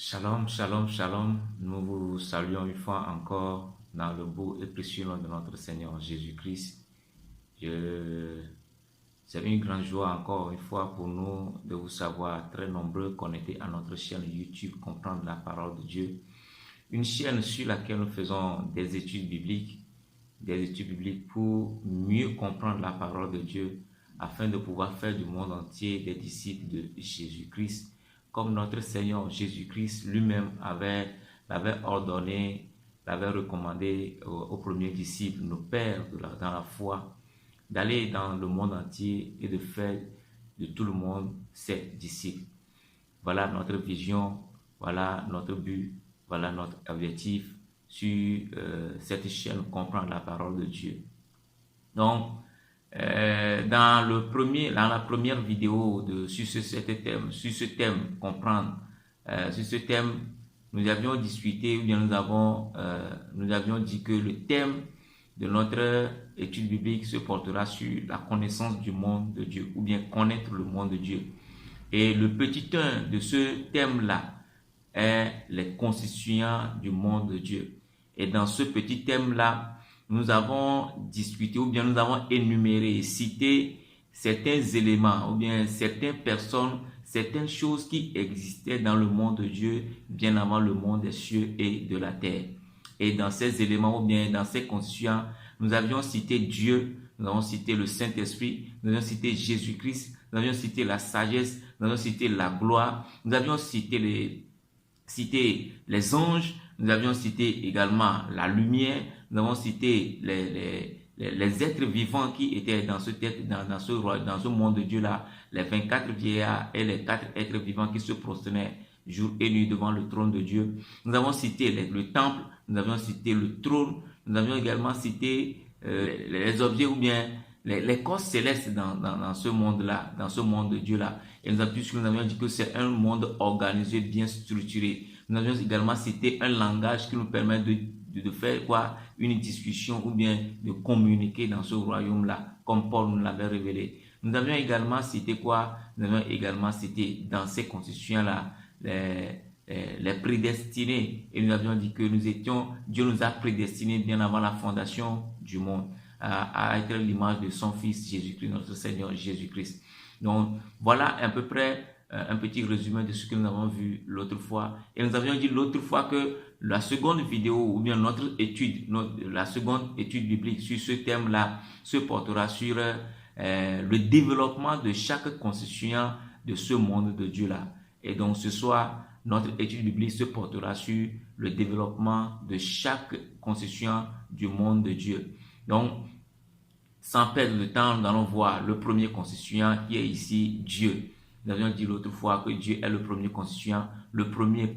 Shalom, shalom, shalom. Nous vous saluons une fois encore dans le beau et précieux nom de notre Seigneur Jésus-Christ. C'est une grande joie encore une fois pour nous de vous savoir très nombreux connectés à notre chaîne YouTube Comprendre la parole de Dieu. Une chaîne sur laquelle nous faisons des études bibliques pour mieux comprendre la parole de Dieu afin de pouvoir faire du monde entier des disciples de Jésus-Christ. Comme notre Seigneur Jésus-Christ lui-même l'avait ordonné, l'avait recommandé aux premiers disciples, nos pères dans la foi, d'aller dans le monde entier et de faire de tout le monde ses disciples. Voilà notre vision, voilà notre but, voilà notre objectif sur cette chaîne Comprendre la parole de Dieu. Donc, dans la première vidéo sur ce thème comprendre, sur ce thème, nous avions discuté ou bien nous avions dit que le thème de notre étude biblique se portera sur la connaissance du monde de Dieu ou bien connaître le monde de Dieu. Et le petit 1 de ce thème-là est les constituants du monde de Dieu. Et dans ce petit thème-là, nous avons discuté ou bien nous avons énuméré et cité certains éléments ou bien certaines personnes, certaines choses qui existaient dans le monde de Dieu bien avant le monde des cieux et de la terre. Et dans ces éléments ou bien dans ces constituants, nous avions cité Dieu, nous avons cité le Saint-Esprit, nous avions cité Jésus-Christ, nous avions cité la sagesse, nous avions cité la gloire, nous avions cité les anges, nous avions cité également la lumière, nous avons cité les êtres vivants qui étaient dans ce monde de Dieu-là, les 24 vieillards et les 4 êtres vivants qui se prosternaient jour et nuit devant le trône de Dieu. Nous avons cité le temple, nous avions cité le trône, nous avions également cité les objets ou bien les corps célestes dans ce monde-là, dans ce monde de Dieu-là. Et nous avions dit que c'est un monde organisé, bien structuré. Nous avions également cité un langage qui nous permet de faire une discussion ou bien de communiquer dans ce royaume-là, comme Paul nous l'avait révélé. Nous avions également cité Nous avions également cité dans ces constitutions-là les prédestinés. Et nous avions dit que Dieu nous a prédestinés bien avant la fondation du monde à être l'image de son Fils Jésus-Christ, notre Seigneur Jésus-Christ. Donc, voilà à peu près un petit résumé de ce que nous avons vu l'autre fois. Et nous avions dit l'autre fois que la seconde vidéo ou bien la seconde étude biblique sur ce thème-là se portera sur le développement de chaque constituant de ce monde de Dieu-là. Et donc, ce soir, notre étude biblique se portera sur le développement de chaque constituant du monde de Dieu. Donc, sans perdre de temps, nous allons voir le premier constituant qui est ici, Dieu. Nous avions dit l'autre fois que Dieu est le premier constituant, le premier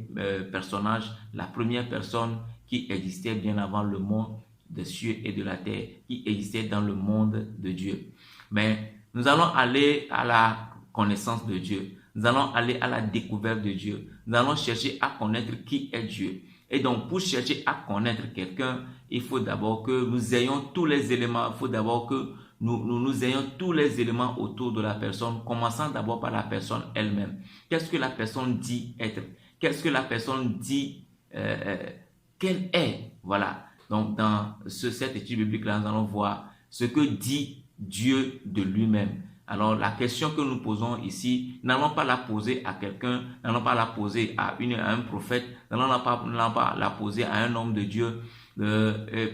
personnage, la première personne qui existait bien avant le monde des cieux et de la terre, qui existait dans le monde de Dieu. Mais nous allons aller à la connaissance de Dieu. Nous allons aller à la découverte de Dieu. Nous allons chercher à connaître qui est Dieu. Et donc, pour chercher à connaître quelqu'un, il faut d'abord que nous ayons tous les éléments. Il faut d'abord que nous ayons tous les éléments autour de la personne, commençant d'abord par la personne elle-même. Qu'est-ce que la personne dit être? Qu'est-ce que la personne dit qu'elle est? Voilà. Donc, dans cette étude biblique-là, nous allons voir ce que dit Dieu de lui-même. Alors, la question que nous posons ici, n'allons pas la poser à quelqu'un, n'allons pas la poser à un prophète, n'allons pas la poser à un homme de Dieu,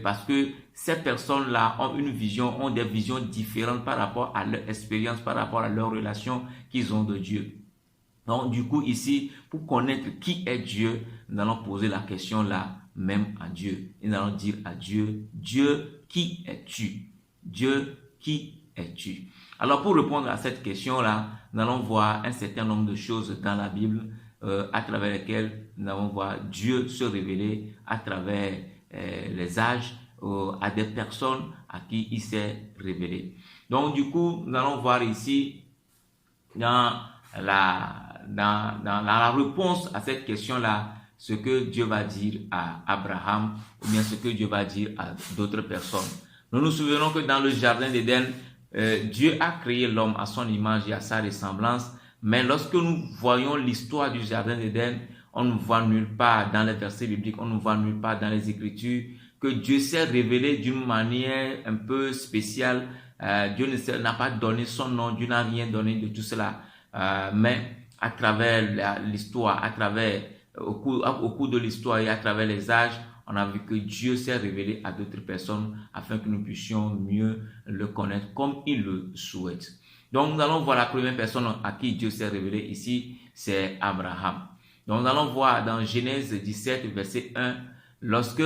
parce que ces personnes-là ont des visions différentes par rapport à leur expérience, par rapport à leur relation qu'ils ont de Dieu. Donc, du coup, ici, pour connaître qui est Dieu, nous allons poser la question là, même à Dieu. Et nous allons dire à Dieu, Dieu, qui es-tu? Dieu, qui es-tu? Alors, pour répondre à cette question-là, nous allons voir un certain nombre de choses dans la Bible à travers lesquelles nous allons voir Dieu se révéler à travers les âges à des personnes à qui il s'est révélé. Donc, du coup, nous allons voir ici dans la réponse à cette question-là, ce que Dieu va dire à Abraham ou bien ce que Dieu va dire à d'autres personnes. Nous nous souvenons que dans le jardin d'Éden, Dieu a créé l'homme à son image et à sa ressemblance, mais lorsque nous voyons l'histoire du jardin d'Éden, on ne voit nulle part dans les versets bibliques, on ne voit nulle part dans les Écritures que Dieu s'est révélé d'une manière un peu spéciale. Dieu n'a pas donné son nom, Dieu n'a rien donné de tout cela. Mais à travers l'histoire, au cours de l'histoire et à travers les âges, on a vu que Dieu s'est révélé à d'autres personnes afin que nous puissions mieux le connaître comme il le souhaite. Donc nous allons voir la première personne à qui Dieu s'est révélé ici, c'est Abraham. Donc nous allons voir dans Genèse 17, verset 1, lorsque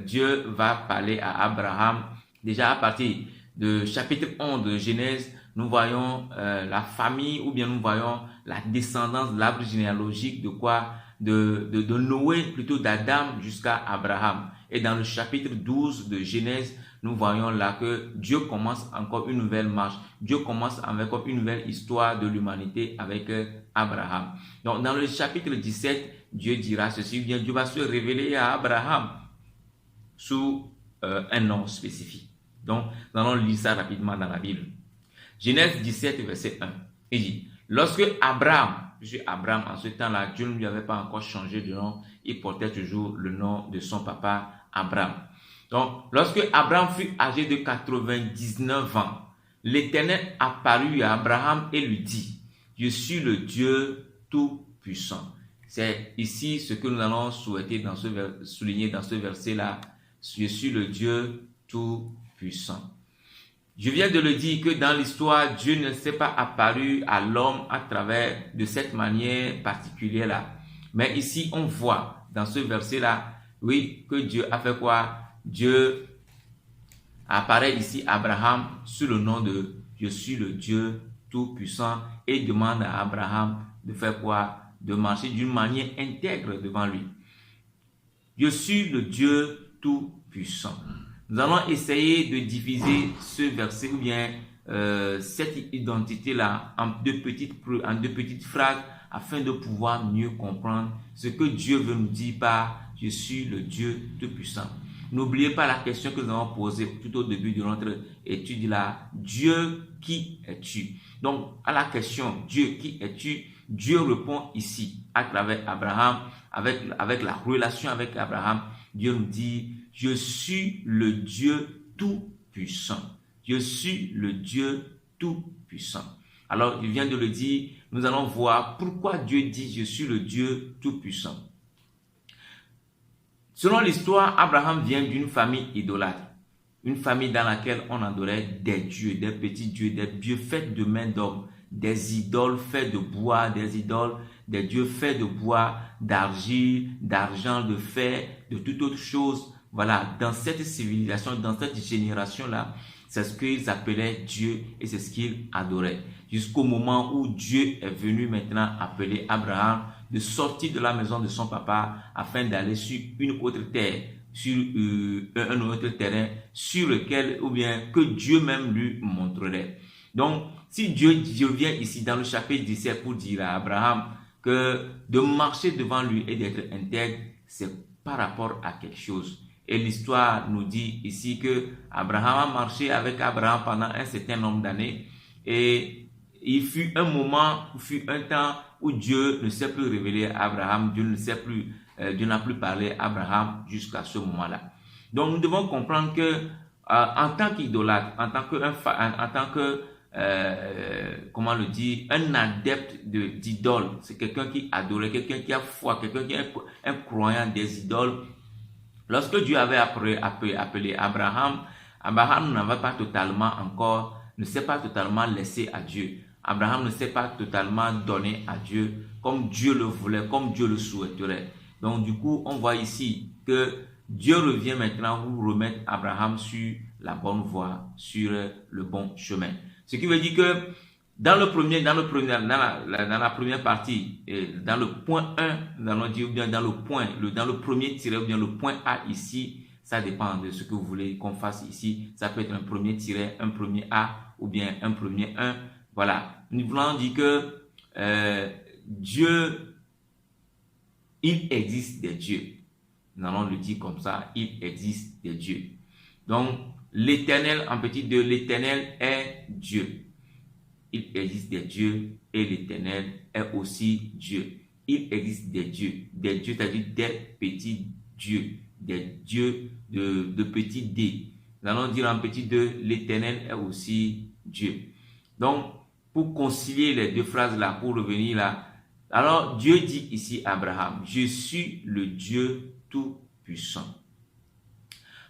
Dieu va parler à Abraham, déjà à partir de chapitre 11 de Genèse, nous voyons la famille ou bien nous voyons la descendance, l'arbre généalogique de quoi? De Noé, plutôt d'Adam jusqu'à Abraham. Et dans le chapitre 12 de Genèse, nous voyons là que Dieu commence encore une nouvelle marche. Dieu commence avec une nouvelle histoire de l'humanité avec Abraham. Donc dans le chapitre 17, Dieu dira ceci, bien Dieu va se révéler à Abraham sous un nom spécifique. Donc nous allons lire ça rapidement dans la Bible. Genèse 17, verset 1. Il dit, lorsque Abraham, en ce temps-là, Dieu ne lui avait pas encore changé de nom, il portait toujours le nom de son papa Abraham. Donc, lorsque Abraham fut âgé de 99 ans, l'Éternel apparut à Abraham et lui dit, je suis le Dieu Tout-Puissant. C'est ici ce que nous allons souhaiter souligner dans ce verset-là. Je suis le Dieu Tout-Puissant. Je viens de le dire que dans l'histoire, Dieu ne s'est pas apparu à l'homme à travers de cette manière particulière-là. Mais ici, on voit dans ce verset-là, oui, que Dieu a fait quoi? Dieu apparaît ici à Abraham sous le nom de « Je suis le Dieu Tout-Puissant » et demande à Abraham de faire quoi? De marcher d'une manière intègre devant lui. Je suis le Dieu Tout-Puissant. Nous allons essayer de diviser ce verset ou bien cette identité-là en deux petites phrases afin de pouvoir mieux comprendre ce que Dieu veut nous dire par « Je suis le Dieu Tout-Puissant ». N'oubliez pas la question que nous avons posée tout au début de notre étude là. Dieu, qui es-tu? Donc, à la question Dieu, qui es-tu? Dieu répond ici à travers Abraham, avec la relation avec Abraham. Dieu nous dit, je suis le Dieu Tout-Puissant. Je suis le Dieu Tout-Puissant. Alors, il vient de le dire, nous allons voir pourquoi Dieu dit, je suis le Dieu Tout-Puissant. Selon l'histoire, Abraham vient d'une famille idolâtre. Une famille dans laquelle on adorait des dieux, des petits dieux, des dieux faits de main d'homme, des idoles faits de bois, des dieux faits de bois, d'argile, d'argent, de fer, de toute autre chose. Voilà, dans cette civilisation, dans cette génération-là, c'est ce qu'ils appelaient Dieu et c'est ce qu'ils adoraient. Jusqu'au moment où Dieu est venu maintenant appeler Abraham de sortir de la maison de son papa afin d'aller sur une autre terre, sur un autre terrain sur lequel, ou bien que Dieu même lui montrerait. Donc, si Dieu vient ici dans le chapitre 17 pour dire à Abraham que de marcher devant lui et d'être intègre, c'est par rapport à quelque chose. Et l'histoire nous dit ici que Abraham a marché avec Abraham pendant un certain nombre d'années et il fut un temps où Dieu ne s'est plus révélé à Abraham, Dieu n'a plus parlé à Abraham jusqu'à ce moment-là. Donc nous devons comprendre que en tant qu'idolâtre, en tant que un adepte d'idole, c'est quelqu'un qui adorait, quelqu'un qui a foi, quelqu'un qui est un croyant des idoles. Lorsque Dieu avait appelé Abraham, Abraham ne s'est pas totalement laissé à Dieu. Abraham ne s'est pas totalement donné à Dieu comme Dieu le voulait, comme Dieu le souhaiterait. Donc du coup, on voit ici que Dieu revient maintenant pour remettre Abraham sur la bonne voie, sur le bon chemin. Ce qui veut dire que dans la première partie, dans le point 1, nous allons dire, ou bien dans le premier tiret, ou bien le point A ici, ça dépend de ce que vous voulez qu'on fasse ici. Ça peut être un premier tiret, un premier A, ou bien un premier 1. Voilà. Nous voulons dire que Dieu, il existe des dieux. Nous allons le dire comme ça, il existe des dieux. Donc, l'Éternel, en petit 2, l'Éternel est Dieu. Il existe des dieux et l'Éternel est aussi Dieu. il existe des dieux, c'est-à-dire des petits dieux, des dieux de petit d. Nous allons dire en petit d, l'Éternel est aussi Dieu. Donc, pour concilier les deux phrases là, pour revenir là, alors Dieu dit ici à Abraham, je suis le Dieu tout-puissant.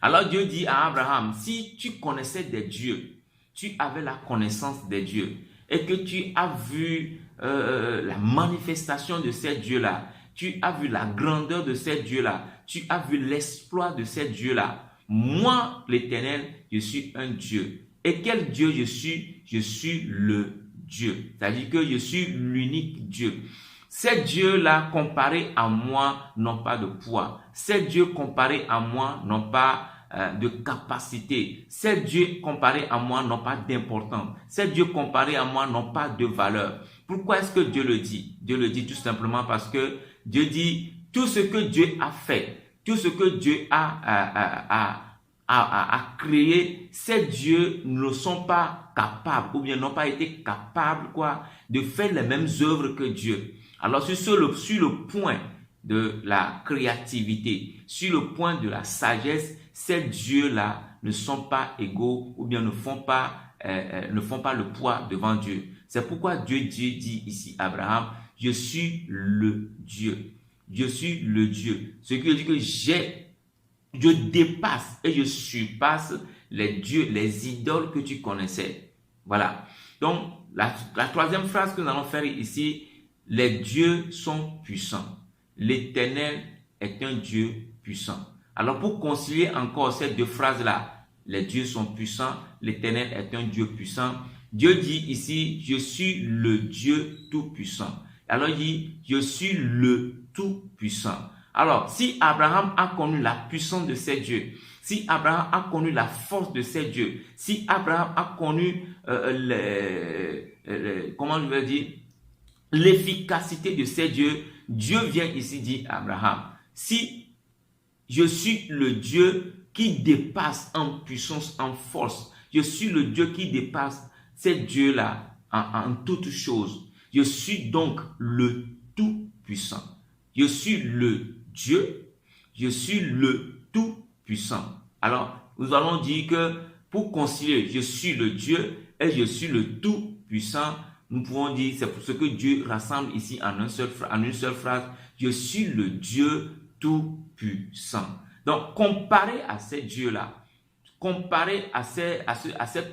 Alors Dieu dit à Abraham, si tu connaissais des dieux, tu avais la connaissance des dieux, et que tu as vu la manifestation de ces dieux-là, tu as vu la grandeur de ces dieux-là, tu as vu l'exploit de ces dieux-là. Moi, l'Éternel, je suis un Dieu. Et quel Dieu je suis? Je suis le Dieu. C'est-à-dire que je suis l'unique Dieu. Ces dieux-là, comparés à moi, n'ont pas de poids. Ces dieux comparés à moi n'ont pas de capacité. Ces dieux comparés à moi n'ont pas d'importance. Ces dieux comparés à moi n'ont pas de valeur. Pourquoi est-ce que Dieu le dit? Dieu le dit tout simplement parce que Dieu dit tout ce que Dieu a fait, tout ce que Dieu a créé, ces dieux ne sont pas capables ou bien n'ont pas été capables de faire les mêmes œuvres que Dieu. Alors sur le point de la créativité, sur le point de la sagesse, ces dieux-là ne sont pas égaux ou bien ne font pas le poids devant Dieu. C'est pourquoi Dieu dit ici à Abraham, je suis le Dieu. Je suis le Dieu. Ce qui veut dire que je dépasse et je surpasse les dieux, les idoles que tu connaissais. Voilà. Donc, la troisième phrase que nous allons faire ici, les dieux sont puissants. L'Éternel est un Dieu puissant. Alors, pour concilier encore ces deux phrases-là, les dieux sont puissants, l'Éternel est un Dieu puissant. Dieu dit ici, je suis le Dieu tout-puissant. Alors, il dit, je suis le tout-puissant. Alors, si Abraham a connu la puissance de ces dieux, si Abraham a connu la force de ces dieux, si Abraham a connu l'efficacité de ces dieux, Dieu vient ici dire à Abraham, si je suis le Dieu qui dépasse en puissance, en force, je suis le Dieu qui dépasse ces dieux-là en toutes choses. Je suis donc le tout-puissant. Je suis le Dieu, je suis le tout-puissant. Alors, nous allons dire que pour concilier, je suis le Dieu et je suis le tout-puissant, nous pouvons dire, c'est pour ce que Dieu rassemble ici en une seule phrase, je suis le Dieu tout-puissant. Donc, comparé à ces dieux-là, comparé à ces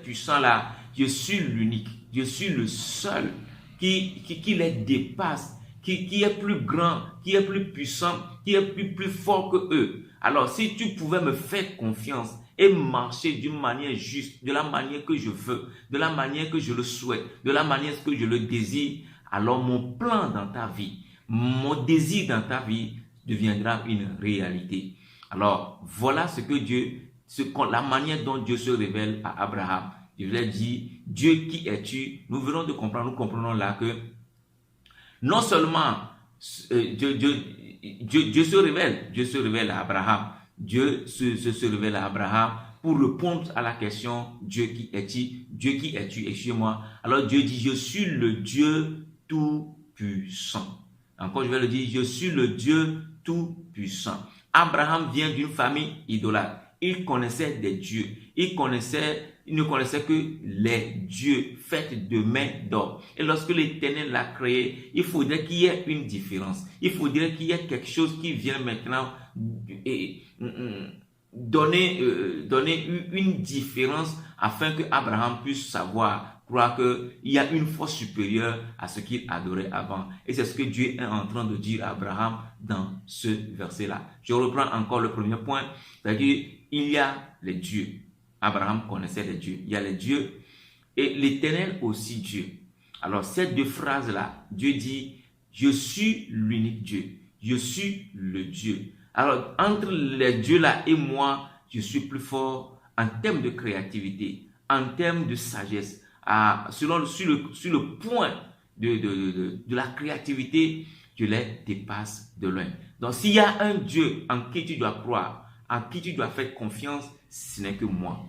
puissants-là, je suis l'unique, je suis le seul qui les dépasse, qui est plus grand, qui est plus puissant, qui est plus fort que eux. Alors, si tu pouvais me faire confiance et marcher d'une manière juste, de la manière que je veux, de la manière que je le souhaite, de la manière que je le désire, alors mon plan dans ta vie, mon désir dans ta vie deviendra une réalité. Alors, voilà ce que la manière dont Dieu se révèle à Abraham. Je lui ai dit, Dieu qui es-tu? Nous venons de comprendre, nous comprenons là que non seulement Dieu se révèle à Abraham, Dieu se révèle à Abraham pour répondre à la question, Dieu qui es-tu? Dieu qui es-tu? Excusez-moi. Alors Dieu dit, je suis le Dieu tout-puissant. Encore, je vais le dire, je suis le Dieu tout-puissant. Abraham vient d'une famille idolâtre. Il connaissait des dieux. Il ne connaissait que les dieux faits de mains d'or. Et lorsque l'Éternel l'a créé, il faudrait qu'il y ait une différence. Il faudrait qu'il y ait quelque chose qui vienne maintenant donner une différence afin que Abraham puisse croire qu'il y a une force supérieure à ce qu'il adorait avant. Et c'est ce que Dieu est en train de dire à Abraham dans ce verset-là. Je reprends encore le premier point, c'est-à-dire il y a les dieux. Abraham connaissait les dieux. Il y a les dieux et l'Éternel aussi Dieu. Alors ces deux phrases-là, Dieu dit, je suis l'unique Dieu. Je suis le Dieu. Alors entre les dieux-là et moi, je suis plus fort en termes de créativité, en termes de sagesse. Sur le point de la créativité, je les dépasse de loin. Donc s'il y a un Dieu en qui tu dois croire, en qui tu dois faire confiance, ce n'est que moi.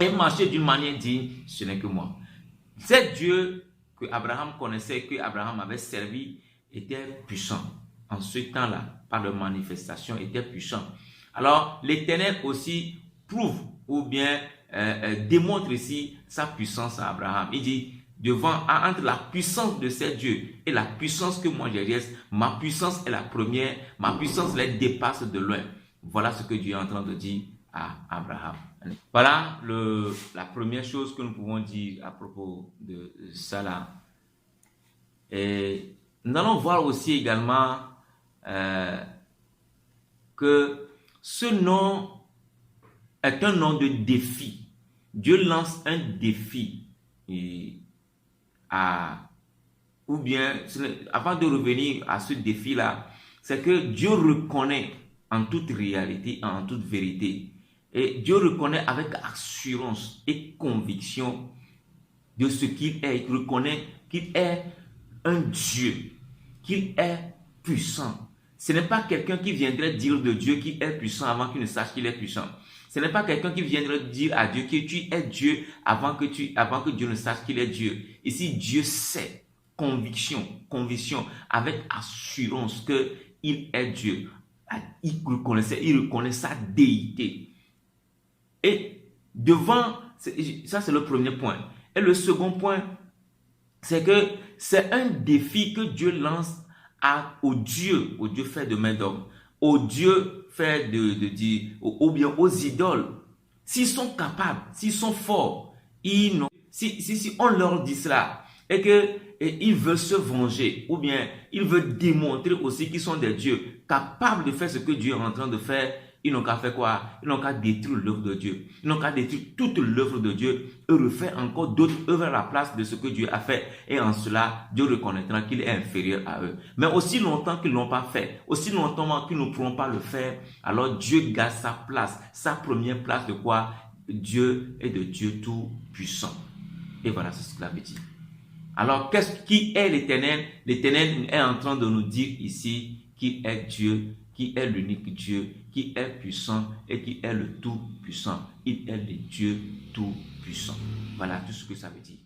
Et marcher d'une manière digne, ce n'est que moi. C'est Dieu que Abraham connaissait, que Abraham avait servi, était puissant. En ce temps-là, par leur manifestation, était puissant. Alors, l'Éternel aussi prouve ou bien démontre ici sa puissance à Abraham. Il dit, entre la puissance de ces dieux et la puissance que moi j'ai, ma puissance est la première, ma puissance les dépasse de loin. Voilà ce que Dieu est en train de dire à Abraham. Voilà la première chose que nous pouvons dire à propos de ça là. Et nous allons voir aussi également que ce nom est un nom de défi. Dieu lance un défi ou bien, avant de revenir à ce défi-là, c'est que Dieu reconnaît en toute réalité, en toute vérité. Et Dieu reconnaît avec assurance et conviction de ce qu'il est. Il reconnaît qu'il est un Dieu, qu'il est puissant. Ce n'est pas quelqu'un qui viendrait dire de Dieu qu'il est puissant avant qu'il ne sache qu'il est puissant. Ce n'est pas quelqu'un qui viendrait dire à Dieu que tu es Dieu avant que Dieu ne sache qu'il est Dieu. Ici, Dieu sait, conviction, avec assurance qu'il est Dieu. Il reconnaît sa déité. Et devant, ça c'est le premier point. Et le second point, c'est que c'est un défi que Dieu lance aux dieux faits de main d'homme, aux dieux faits ou bien aux idoles. S'ils sont capables, s'ils sont forts, si on leur dit cela et qu'ils veulent se venger, ou bien ils veulent démontrer aussi qu'ils sont des dieux capables de faire ce que Dieu est en train de faire, ils n'ont qu'à faire quoi? Ils n'ont qu'à détruire l'œuvre de Dieu. Ils n'ont qu'à détruire toute l'œuvre de Dieu et refaire encore d'autres œuvres à la place de ce que Dieu a fait. Et en cela, Dieu reconnaîtra qu'il est inférieur à eux. Mais aussi longtemps qu'ils ne l'ont pas fait, aussi longtemps qu'ils ne pourront pas le faire, alors Dieu garde sa place, sa première place de quoi? Dieu est de Dieu tout puissant. Et voilà ce que cela veut dire. Alors, qui est l'Éternel? L'Éternel est en train de nous dire ici qu'il est Dieu, qui est l'unique Dieu, qui est puissant et qui est le tout-puissant. Il est le Dieu tout-puissant. Voilà tout ce que ça veut dire.